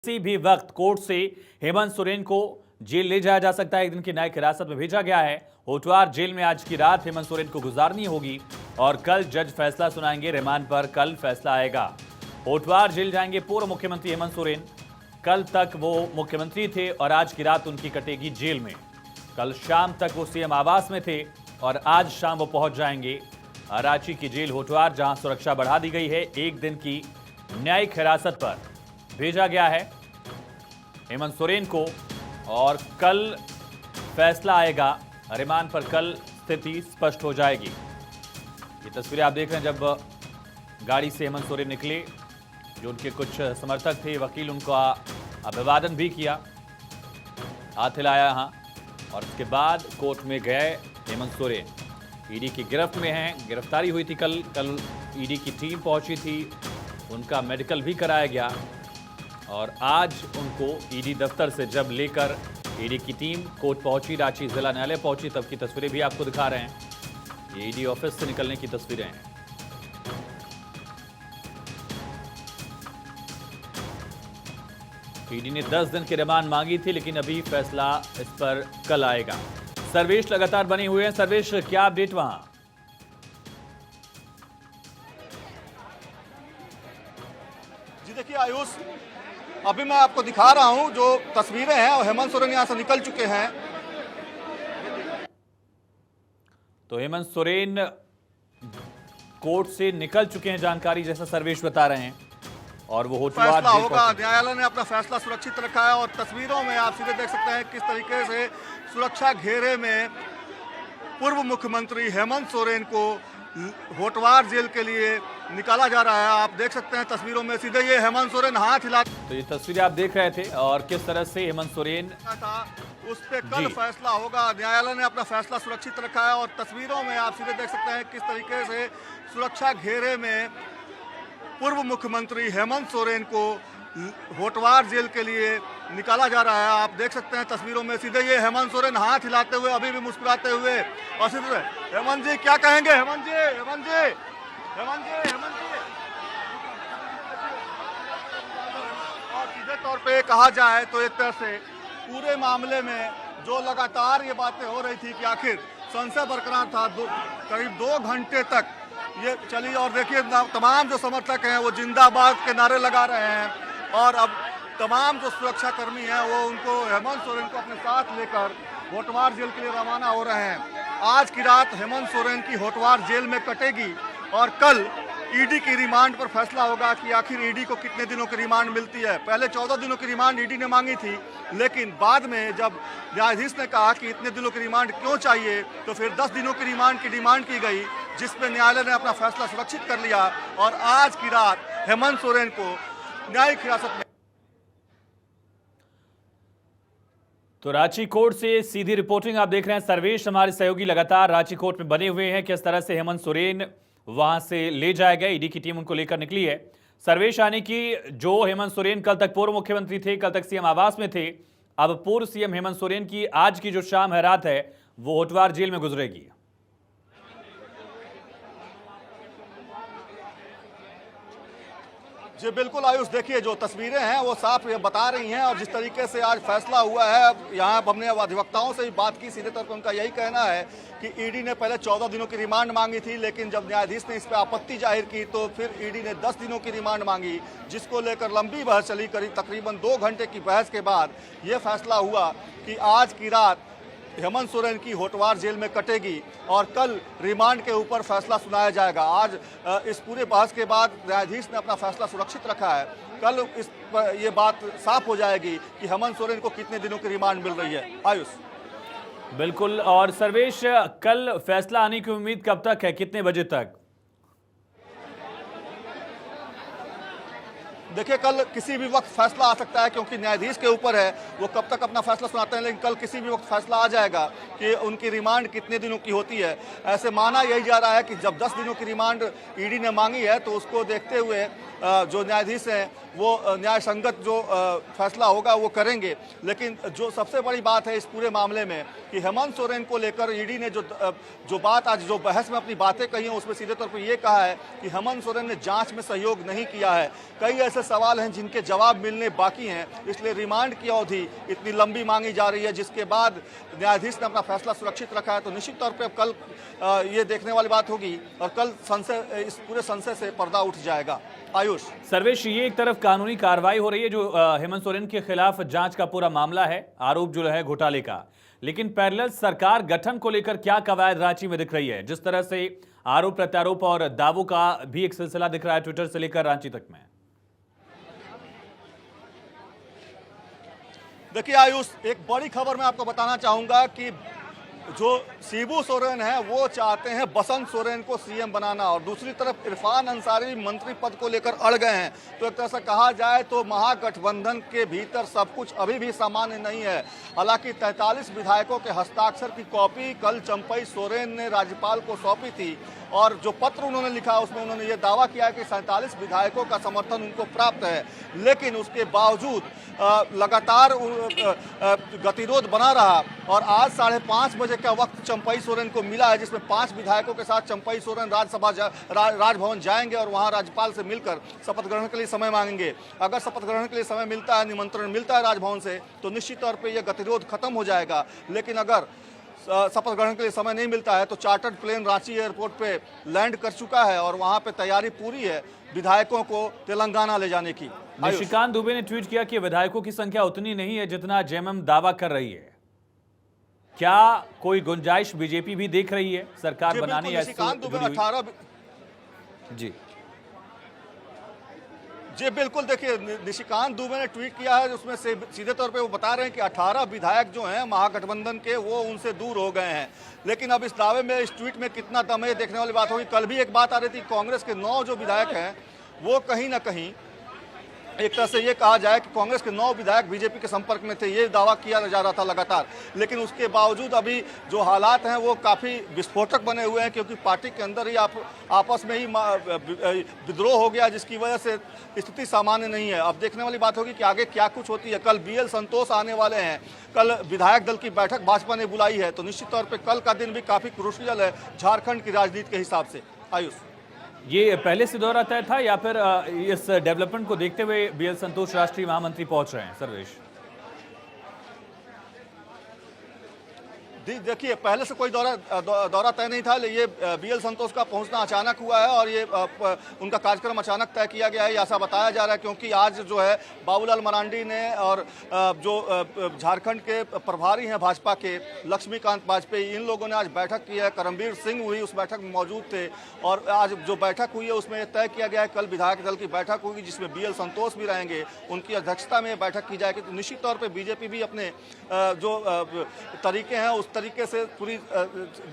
किसी भी वक्त कोर्ट से हेमंत सोरेन को जेल ले जाया जा सकता है। एक दिन की न्यायिक हिरासत में भेजा गया है। होटवार जेल में आज की रात हेमंत सोरेन को गुजारनी होगी और कल जज फैसला सुनाएंगे। रिमांड पर कल फैसला आएगा। होटवार जेल जाएंगे पूर्व मुख्यमंत्री हेमंत सोरेन। कल तक वो मुख्यमंत्री थे और आज की रात उनकी कटेगी जेल में। कल शाम तक वो सीएम आवास में थे और आज शाम वो पहुंच जाएंगे रांची की जेल होटवार, जहां सुरक्षा बढ़ा दी गई है। एक दिन की न्यायिक हिरासत पर भेजा गया है हेमंत सोरेन को और कल फैसला आएगा। रिमांड पर कल स्थिति स्पष्ट हो जाएगी। ये तस्वीरें आप देख रहे हैं जब गाड़ी से हेमंत सोरेन निकले। जो उनके कुछ समर्थक थे, वकील उनका अभिवादन भी किया, हाथ हिलाया यहां और उसके बाद कोर्ट में गए हेमंत सोरेन। ईडी की गिरफ्त में हैं। गिरफ्तारी हुई थी कल ईडी की टीम पहुंची थी, उनका मेडिकल भी कराया गया और आज उनको ईडी दफ्तर से जब लेकर ईडी की टीम कोर्ट पहुंची, रांची जिला न्यायालय पहुंची, तब की तस्वीरें भी आपको दिखा रहे हैं। ये ईडी ऑफिस से निकलने की तस्वीरें हैं। ईडी ने 10 दिन की रिमांड मांगी थी, लेकिन अभी फैसला इस पर कल आएगा। सर्वेश लगातार बने हुए हैं। सर्वेश, क्या अपडेट वहां? जी देखिए आयुष, अभी मैं आपको दिखा रहा हूं जो तस्वीरें हैं और हेमंत सोरेन यहां से निकल चुके हैं। तो हेमंत सोरेन कोर्ट से निकल चुके हैं, जानकारी जैसा सर्वेश बता रहे हैं, और वो होटवार फैसला होगा। न्यायालय ने अपना फैसला सुरक्षित रखा है और तस्वीरों में आप सीधे देख सकते हैं किस तरीके से सुरक्षा घेरे में पूर्व मुख्यमंत्री हेमंत सोरेन को होटवार जेल के लिए निकाला जा रहा है। आप देख सकते हैं तस्वीरों में सीधे ये हेमंत सोरेन हाथ हिला। तो ये तस्वीरें आप देख रहे थे और किस तरह से हेमंत सोरेन था, उस पर कल फैसला होगा। न्यायालय ने अपना फैसला सुरक्षित रखा है और तस्वीरों में आप सीधे देख सकते हैं किस तरीके से सुरक्षा घेरे में पूर्व मुख्यमंत्री हेमंत सोरेन को होटवार जेल के लिए निकाला जा रहा है। आप देख सकते हैं तस्वीरों में सीधे ये हेमंत सोरेन हाथ हिलाते हुए, अभी भी मुस्कुराते हुए। और सीधे हेमंत जी क्या कहेंगे? हेमंत जी, हेमंत जी, हेमंत जी, हेमंत जी। और सीधे तौर पे कहा जाए तो एक तरह से पूरे मामले में जो लगातार ये बातें हो रही थी कि आखिर संशय बरकरार था, करीब 2 घंटे तक ये चली। और देखिए तमाम जो समर्थक हैं वो जिंदाबाद के नारे लगा रहे हैं और अब तमाम जो सुरक्षा कर्मी हैं वो उनको हेमंत सोरेन को अपने साथ लेकर होटवार जेल के लिए रवाना हो रहे हैं। आज की रात हेमंत सोरेन की होटवार जेल में कटेगी और कल ईडी की रिमांड पर फैसला होगा कि आखिर ईडी को कितने दिनों की रिमांड मिलती है। पहले 14 दिनों की रिमांड ईडी ने मांगी थी, लेकिन बाद में जब न्यायाधीश ने कहा कि इतने दिनों की रिमांड क्यों चाहिए, तो फिर 10 दिनों की रिमांड की डिमांड की गई, जिसमें न्यायालय ने अपना फैसला सुरक्षित कर लिया और आज की रात हेमंत सोरेन को न्यायिक हिरासत में। तो रांची कोर्ट से सीधी रिपोर्टिंग आप देख रहे हैं। सर्वेश हमारे सहयोगी लगातार रांची कोर्ट में बने हुए हैं। किस तरह से हेमंत सोरेन वहां से ले जाया गया, ईडी की टीम उनको लेकर निकली है। सर्वेश, आने की जो हेमंत सोरेन कल तक पूर्व मुख्यमंत्री थे, कल तक सीएम आवास में थे, अब पूर्व सीएम हेमंत सोरेन की आज की जो शाम है, रात है, वो होटवार जेल में गुजरेगी। जी बिल्कुल आयुष, देखिए जो तस्वीरें हैं वो साफ ये बता रही हैं और जिस तरीके से आज फैसला हुआ है, यहाँ हमने अधिवक्ताओं से भी बात की, सीधे तौर पर उनका यही कहना है कि ईडी ने पहले 14 दिनों की रिमांड मांगी थी, लेकिन जब न्यायाधीश ने इस पर आपत्ति जाहिर की तो फिर ईडी ने 10 दिनों की रिमांड मांगी, जिसको लेकर लंबी बहस चली। करीब तकरीबन 2 घंटे की बहस के बाद ये फैसला हुआ कि आज की रात हेमंत सोरेन की होटवार जेल में कटेगी और कल रिमांड के ऊपर फैसला सुनाया जाएगा। आज इस पूरे बहस के बाद न्यायाधीश ने अपना फैसला सुरक्षित रखा है। कल इस पर ये बात साफ हो जाएगी कि हेमंत सोरेन को कितने दिनों की रिमांड मिल रही है। आयुष बिल्कुल। और सर्वेश, कल फैसला आने की उम्मीद कब तक है, कितने बजे तक? देखिए कल किसी भी वक्त फैसला आ सकता है, क्योंकि न्यायाधीश के ऊपर है वो कब तक अपना फैसला सुनाते हैं, लेकिन कल किसी भी वक्त फैसला आ जाएगा कि उनकी रिमांड कितने दिनों की होती है। ऐसे माना यही जा रहा है कि जब 10 दिनों की रिमांड ईडी ने मांगी है तो उसको देखते हुए जो न्यायाधीश हैं वो न्याय संगत जो फैसला होगा वो करेंगे। लेकिन जो सबसे बड़ी बात है इस पूरे मामले में कि हेमंत सोरेन को लेकर ईडी ने जो बात आज जो बहस में अपनी बातें कही हैं उसमें सीधे तौर पर ये कहा है कि हेमंत सोरेन ने जांच में सहयोग नहीं किया है। कई ऐसे ऐसे सवाल हैं जिनके जवाब मिलने बाकी हैं, इसलिए रिमांड की अवधि इतनी लंबी मांगी जा रही है, जिसके बाद न्यायाधीश ने अपना फैसला सुरक्षित रखा है। तो निश्चित तौर पर कल ये देखने वाली बात होगी और कल संशय, इस पूरे संशय से पर्दा उठ जाएगा। आयुष, सर्वेश, ये एक तरफ कानूनी कार्रवाई हो रही है जो हेमंत सोरेन के खिलाफ जांच का पूरा मामला है, आरोप जो है घोटाले का, लेकिन पैरेलल सरकार गठन को लेकर क्या कवायद रांची में दिख रही है? जिस तरह से आरोप प्रत्यारोप और दावों का भी एक सिलसिला दिख रहा है ट्विटर से लेकर रांची तक में। देखिए आयुष, एक बड़ी खबर मैं आपको बताना चाहूंगा कि जो शिबू सोरेन है वो चाहते हैं बसंत सोरेन को सीएम बनाना, और दूसरी तरफ इरफान अंसारी मंत्री पद को लेकर अड़ गए हैं। तो एक तरह से कहा जाए तो महागठबंधन के भीतर सब कुछ अभी भी सामान्य नहीं है। हालांकि 43 विधायकों के हस्ताक्षर की कॉपी कल चंपई सोरेन ने राज्यपाल को सौंपी थी, और जो पत्र उन्होंने लिखा उसमें उन्होंने ये दावा किया है कि 47 विधायकों का समर्थन उनको प्राप्त है, लेकिन उसके बावजूद लगातार गतिरोध बना रहा। और आज 5:30 बजे का वक्त चंपई सोरेन को मिला है, जिसमें 5 विधायकों के साथ चंपई सोरेन राजभवन जाएंगे और वहां राज्यपाल से मिलकर शपथ ग्रहण के लिए समय मांगेंगे। अगर शपथ ग्रहण के लिए समय मिलता है, निमंत्रण मिलता है राजभवन से, तो निश्चित तौर पर यह गतिरोध खत्म हो जाएगा। लेकिन अगर शपथ ग्रहण के लिए समय नहीं मिलता है तो चार्टर्ड प्लेन रांची एयरपोर्ट पे लैंड कर चुका है और वहां पे तैयारी पूरी है विधायकों को तेलंगाना ले जाने की। निशिकांत दुबे ने ट्वीट किया कि विधायकों की संख्या उतनी नहीं है जितना जेएमएम दावा कर रही है। क्या कोई गुंजाइश बीजेपी भी देख रही है सरकार बनाने या निशिकांत दुबे 18 जी बिल्कुल, देखिए निशिकांत दुबे ने ट्वीट किया है, उसमें से सीधे तौर पे वो बता रहे हैं कि 18 विधायक जो हैं महागठबंधन के वो उनसे दूर हो गए हैं। लेकिन अब इस दावे में, इस ट्वीट में कितना दम है देखने वाली बात होगी। कल भी एक बात आ रही थी, कांग्रेस के 9 जो विधायक हैं वो कहीं ना कहीं एक तरह से ये कहा जाए कि कांग्रेस के 9 विधायक बीजेपी के संपर्क में थे, ये दावा किया जा रहा था लगातार। लेकिन उसके बावजूद अभी जो हालात हैं वो काफ़ी विस्फोटक बने हुए हैं, क्योंकि पार्टी के अंदर ही आपस में ही विद्रोह हो गया, जिसकी वजह से स्थिति सामान्य नहीं है। अब देखने वाली बात होगी कि आगे क्या कुछ होती है। कल बीएल संतोष आने वाले हैं, कल विधायक दल की बैठक भाजपा ने बुलाई है, तो निश्चित तौर पर कल का दिन भी काफ़ी क्रूशियल है झारखंड की राजनीति के हिसाब से। आयुष, ये पहले से दौरा तय था या फिर इस डेवलपमेंट को देखते हुए बीएल संतोष राष्ट्रीय महामंत्री पहुंच रहे हैं? सर्वेश, देखिए पहले से कोई दौरा तय नहीं था, ये बीएल संतोष का पहुंचना अचानक हुआ है और ये उनका कार्यक्रम अचानक तय किया गया है, ऐसा बताया जा रहा है। क्योंकि आज जो है बाबूलाल मरांडी ने और जो झारखंड के प्रभारी हैं भाजपा के लक्ष्मीकांत वाजपेयी, इन लोगों ने आज बैठक की है। करमबीर सिंह हुई उस बैठक में मौजूद थे, और आज जो बैठक हुई है उसमें तय किया गया है कल विधायक दल की बैठक होगी, जिसमें बीएल संतोष भी रहेंगे, उनकी अध्यक्षता में बैठक की जाएगी। तो निश्चित तौर पर बीजेपी भी अपने जो तरीके हैं उस तरीके से पूरी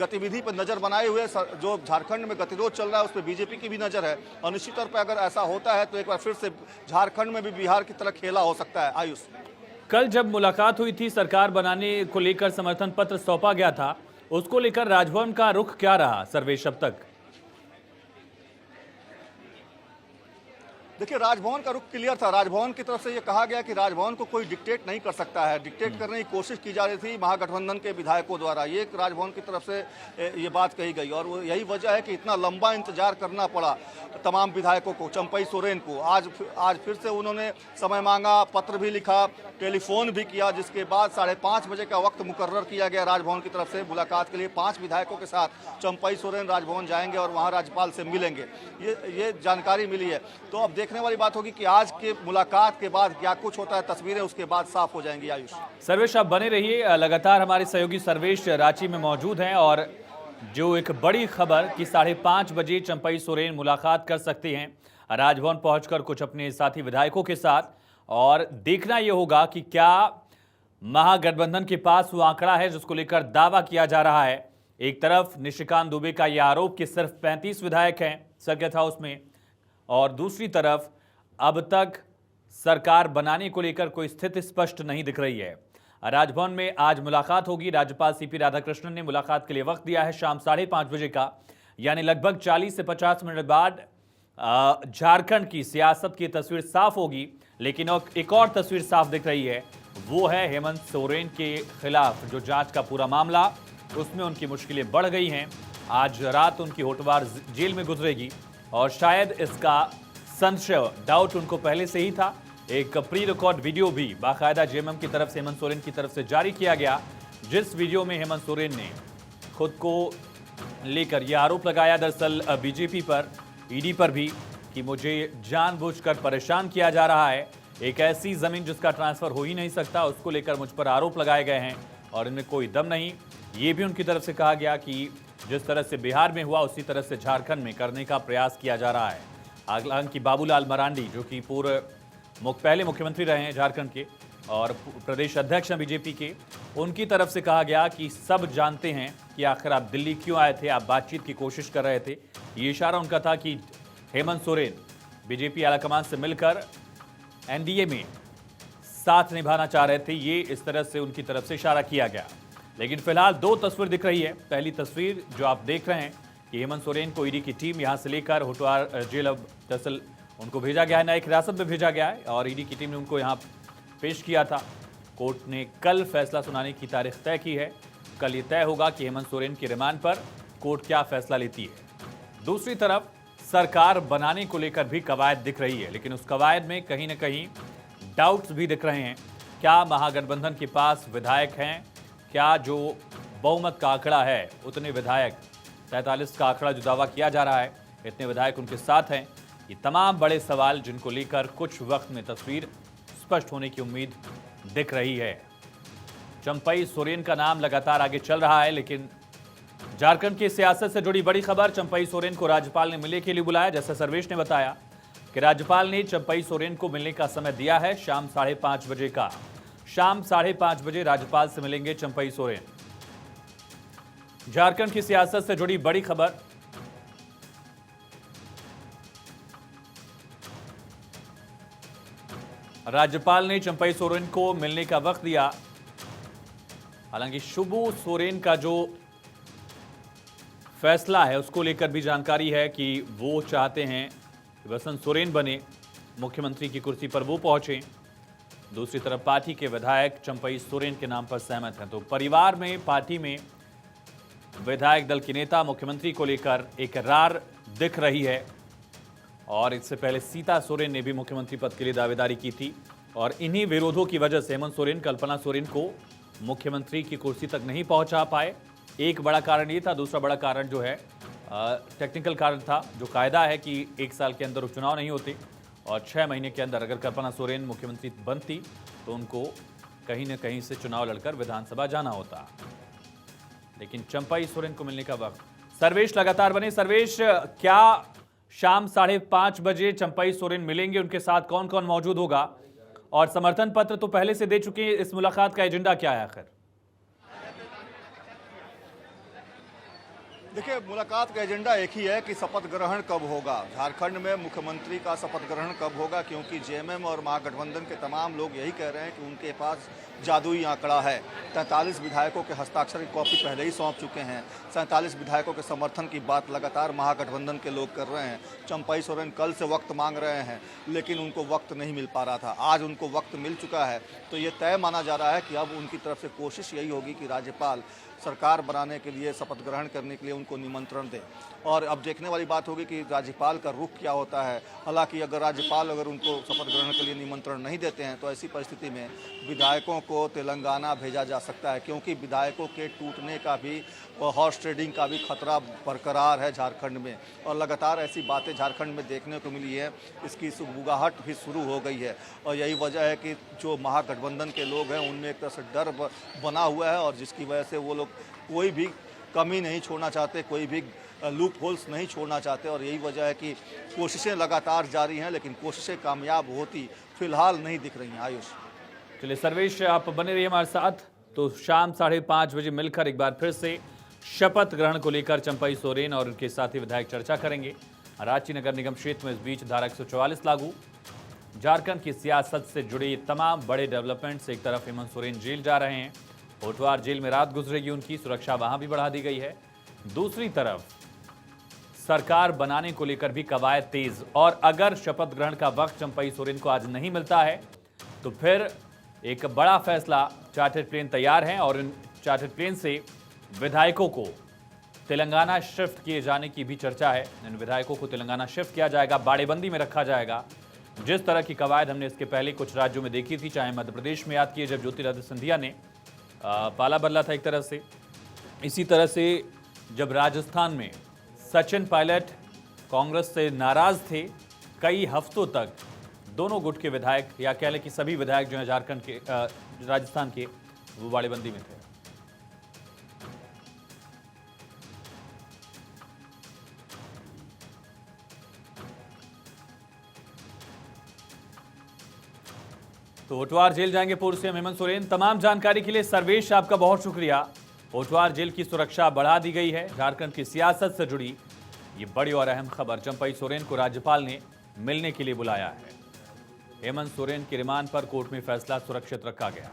गतिविधि पर नजर बनाए हुए, जो झारखंड में गतिरोध चल रहा है उस पर बीजेपी की भी नजर है, और निश्चित तौर पर अगर ऐसा होता है तो एक बार फिर से झारखंड में भी बिहार की तरह खेला हो सकता है। आयुष, कल जब मुलाकात हुई थी, सरकार बनाने को लेकर समर्थन पत्र सौंपा गया था, उसको लेकर राजभवन का रुख क्या रहा सर्वेश अब तक? देखिए राजभवन का रुख क्लियर था। राजभवन की तरफ से ये कहा गया कि राजभवन को कोई डिक्टेट नहीं कर सकता है, डिक्टेट करने की कोशिश की जा रही थी महागठबंधन के विधायकों द्वारा, ये राजभवन की तरफ से ये बात कही गई। और वो यही वजह है कि इतना लंबा इंतजार करना पड़ा तमाम विधायकों को, चंपई सोरेन को। आज फिर से उन्होंने समय मांगा, पत्र भी लिखा, टेलीफोन भी किया, जिसके बाद 5:30 बजे का वक्त मुकर्रर किया गया राजभवन की तरफ से मुलाकात के लिए। 5 विधायकों के साथ चंपई सोरेन राजभवन जाएंगे और वहाँ राज्यपाल से मिलेंगे, ये जानकारी मिली है। तो अब देखने वाली बात होगी कि आज के मुलाकात के बाद क्या कुछ होता है, तस्वीरें उसके बाद साफ हो जाएंगी। आयुष, सर्वेश आप बने रहिए, लगातार हमारे सहयोगी सर्वेश रांची में मौजूद हैं, और जो एक बड़ी खबर कि 5:30 बजे चंपई सोरेन मुलाकात कर सकते हैं राजभवन पहुंचकर कुछ अपने साथी विधायकों के साथ, और देखना यह होगा कि क्या महागठबंधन के पास वो आंकड़ा है जिसको लेकर दावा किया जा रहा है। एक तरफ निशिकांत दुबे का यह आरोप कि सिर्फ 35 विधायक हैं सर्किट हाउस में, और दूसरी तरफ अब तक सरकार बनाने को लेकर कोई स्थिति स्पष्ट नहीं दिख रही है। राजभवन में आज मुलाकात होगी, राज्यपाल सीपी राधाकृष्णन ने मुलाकात के लिए वक्त दिया है शाम 5:30 बजे का, यानी लगभग 40 से 50 मिनट बाद झारखंड की सियासत की तस्वीर साफ होगी। लेकिन एक और तस्वीर साफ दिख रही है, वो है हेमंत सोरेन के खिलाफ जो जांच का पूरा मामला, उसमें उनकी मुश्किलें बढ़ गई हैं। आज रात उनकी होटवार जेल में गुजरेगी और शायद इसका संशय, डाउट उनको पहले से ही था। एक प्री रिकॉर्ड वीडियो भी बाकायदा जेएमएम की तरफ से, हेमंत सोरेन की तरफ से जारी किया गया, जिस वीडियो में हेमंत सोरेन ने खुद को लेकर यह आरोप लगाया दरअसल बीजेपी पर, ईडी पर भी, कि मुझे जानबूझकर परेशान किया जा रहा है। एक ऐसी जमीन जिसका ट्रांसफर हो ही नहीं सकता, उसको लेकर मुझ पर आरोप लगाए गए हैं और इनमें कोई दम नहीं। ये भी उनकी तरफ से कहा गया कि जिस तरह से बिहार में हुआ उसी तरह से झारखंड में करने का प्रयास किया जा रहा है। हालांकि बाबूलाल मरांडी, जो कि पहले मुख्यमंत्री रहे हैं झारखंड के और प्रदेश अध्यक्ष हैं बीजेपी के, उनकी तरफ से कहा गया कि सब जानते हैं कि आखिर आप दिल्ली क्यों आए थे, आप बातचीत की कोशिश कर रहे थे। ये इशारा उनका था कि हेमंत सोरेन बीजेपी आलाकमान से मिलकर एनडीए में साथ निभाना चाह रहे थे। ये इस तरह से उनकी तरफ से इशारा किया गया। लेकिन फिलहाल दो तस्वीर दिख रही है। पहली तस्वीर जो आप देख रहे हैं कि हेमंत सोरेन को ईडी की टीम यहां से लेकर होटवार जेल, अब दरअसल उनको भेजा गया है, न्यायिक हिरासत में भेजा गया है और ईडी की टीम ने उनको यहां पेश किया था। कोर्ट ने कल फैसला सुनाने की तारीख तय की है। कल ये तय होगा कि हेमंत सोरेन के रिमांड पर कोर्ट क्या फैसला लेती है। दूसरी तरफ सरकार बनाने को लेकर भी कवायद दिख रही है, लेकिन उस कवायद में कहीं न कहीं डाउट्स भी दिख रहे हैं। क्या महागठबंधन के पास विधायक हैं? क्या जो बहुमत का आंकड़ा है, उतने विधायक, 43 का आंकड़ा जो दावा किया जा रहा है, इतने विधायक उनके साथ हैं? ये तमाम बड़े सवाल जिनको लेकर कुछ वक्त में तस्वीर स्पष्ट होने की उम्मीद दिख रही है। चंपई सोरेन का नाम लगातार आगे चल रहा है, लेकिन झारखंड की सियासत से जुड़ी बड़ी खबर, चंपई सोरेन को राज्यपाल ने मिलने के लिए बुलाया। जैसा सर्वेश ने बताया कि राज्यपाल ने चंपई सोरेन को मिलने का समय दिया है शाम 5:30 बजे का। शाम 5:30 बजे राज्यपाल से मिलेंगे चंपई सोरेन। झारखंड की सियासत से जुड़ी बड़ी खबर, राज्यपाल ने चंपई सोरेन को मिलने का वक्त दिया। हालांकि शिबू सोरेन का जो फैसला है उसको लेकर भी जानकारी है कि वो चाहते हैं कि बसंत सोरेन बने, मुख्यमंत्री की कुर्सी पर वो पहुंचे। दूसरी तरफ पार्टी के विधायक चंपई सोरेन के नाम पर सहमत हैं। तो परिवार में, पार्टी में विधायक दल के नेता मुख्यमंत्री को लेकर एक रार दिख रही है। और इससे पहले सीता सोरेन ने भी मुख्यमंत्री पद के लिए दावेदारी की थी और इन्हीं विरोधों की वजह से हेमंत सोरेन कल्पना सोरेन को मुख्यमंत्री की कुर्सी तक नहीं पहुंचा पाए। एक बड़ा कारण ये था, दूसरा बड़ा कारण जो है टेक्निकल कारण था। जो कायदा है कि 1 साल के अंदर उपचुनाव नहीं होते और 6 महीने के अंदर अगर कल्पना सोरेन मुख्यमंत्री बनती तो उनको कहीं न कहीं से चुनाव लड़कर विधानसभा जाना होता। लेकिन चंपई सोरेन को मिलने का वक्त। सर्वेश लगातार बने। सर्वेश, क्या शाम 5:30 बजे चंपई सोरेन मिलेंगे? उनके साथ कौन कौन मौजूद होगा? और समर्थन पत्र तो पहले से दे चुके हैं, इस मुलाकात का एजेंडा क्या है आखिर? देखिए, मुलाकात का एजेंडा एक ही है कि शपथ ग्रहण कब होगा, झारखंड में मुख्यमंत्री का शपथ ग्रहण कब होगा, क्योंकि जेएमएम और महागठबंधन के तमाम लोग यही कह रहे हैं कि उनके पास जादुई आंकड़ा है। 43 विधायकों के हस्ताक्षर की कॉपी पहले ही सौंप चुके हैं। 47 विधायकों के समर्थन की बात लगातार महागठबंधन के लोग कर रहे हैं। चंपई सोरेन कल से वक्त मांग रहे हैं, लेकिन उनको वक्त नहीं मिल पा रहा था। आज उनको वक्त मिल चुका है, तो ये तय माना जा रहा है कि अब उनकी तरफ से कोशिश यही होगी कि राज्यपाल सरकार बनाने के लिए, शपथ ग्रहण करने के लिए उनको निमंत्रण दे। और अब देखने वाली बात होगी कि राज्यपाल का रुख क्या होता है। हालांकि अगर राज्यपाल उनको शपथ ग्रहण के लिए निमंत्रण नहीं देते हैं तो ऐसी परिस्थिति में विधायकों को तेलंगाना भेजा जा सकता है, क्योंकि विधायकों के टूटने का भी और हॉर्स ट्रेडिंग का भी खतरा बरकरार है झारखंड में। और लगातार ऐसी बातें झारखंड में देखने को मिली है, इसकी सुगबुगाहट भी शुरू हो गई है। और यही वजह है कि जो महागठबंधन के लोग हैं उनमें एक तरह से डर बना हुआ है, और जिसकी वजह से वो लोग कोई भी कमी नहीं छोड़ना चाहते, कोई भी लूप होल्स नहीं छोड़ना चाहते। और यही वजह है कि कोशिशें लगातार जारी हैं, लेकिन कोशिशें कामयाब होती फिलहाल नहीं दिख रही हैं। आयुष, चलिए सर्वेश, आप बने रहिए हमारे साथ। तो शाम 5:30 बजे मिलकर एक बार फिर से शपथ ग्रहण को लेकर चंपई सोरेन और उनके साथी विधायक चर्चा करेंगे। रांची नगर निगम क्षेत्र में इस बीच धारा 144 लागू। झारखंड की सियासत से जुड़े तमाम बड़े डेवलपमेंट्स, एक तरफ हेमंत सोरेन जेल जा रहे हैं, होटवार जेल में रात गुजरेगी उनकी, सुरक्षा वहां भी बढ़ा दी गई है। दूसरी तरफ सरकार बनाने को लेकर भी कवायद तेज। और अगर शपथ ग्रहण का वक्त चंपई सोरेन को आज नहीं मिलता है तो फिर एक बड़ा फैसला, चार्टर्ड प्लेन तैयार हैं और इन चार्टर्ड प्लेन से विधायकों को तेलंगाना शिफ्ट किए जाने की भी चर्चा है। इन विधायकों को तेलंगाना शिफ्ट किया जाएगा, बाड़ेबंदी में रखा जाएगा। जिस तरह की कवायद हमने इसके पहले कुछ राज्यों में देखी थी, चाहे मध्य प्रदेश में याद किए जब ज्योतिरादित्य सिंधिया ने पाला बदला था एक तरह से, इसी तरह से जब राजस्थान में सचिन पायलट कांग्रेस से नाराज थे, कई हफ्तों तक दोनों गुट के विधायक या कह लें कि सभी विधायक जो हैं झारखंड के राजस्थान के, वो बाड़ेबंदी में थे। तो होटवार जेल जाएंगे पूर्व सीएम हेमंत सोरेन। तमाम जानकारी के लिए सर्वेश आपका बहुत शुक्रिया। होटवार जेल की सुरक्षा बढ़ा दी गई है। झारखंड की सियासत से जुड़ी ये बड़ी और अहम खबर। चंपई सोरेन को राज्यपाल ने मिलने के लिए बुलाया है। हेमंत सोरेन के रिमांड पर कोर्ट में फैसला सुरक्षित रखा गया।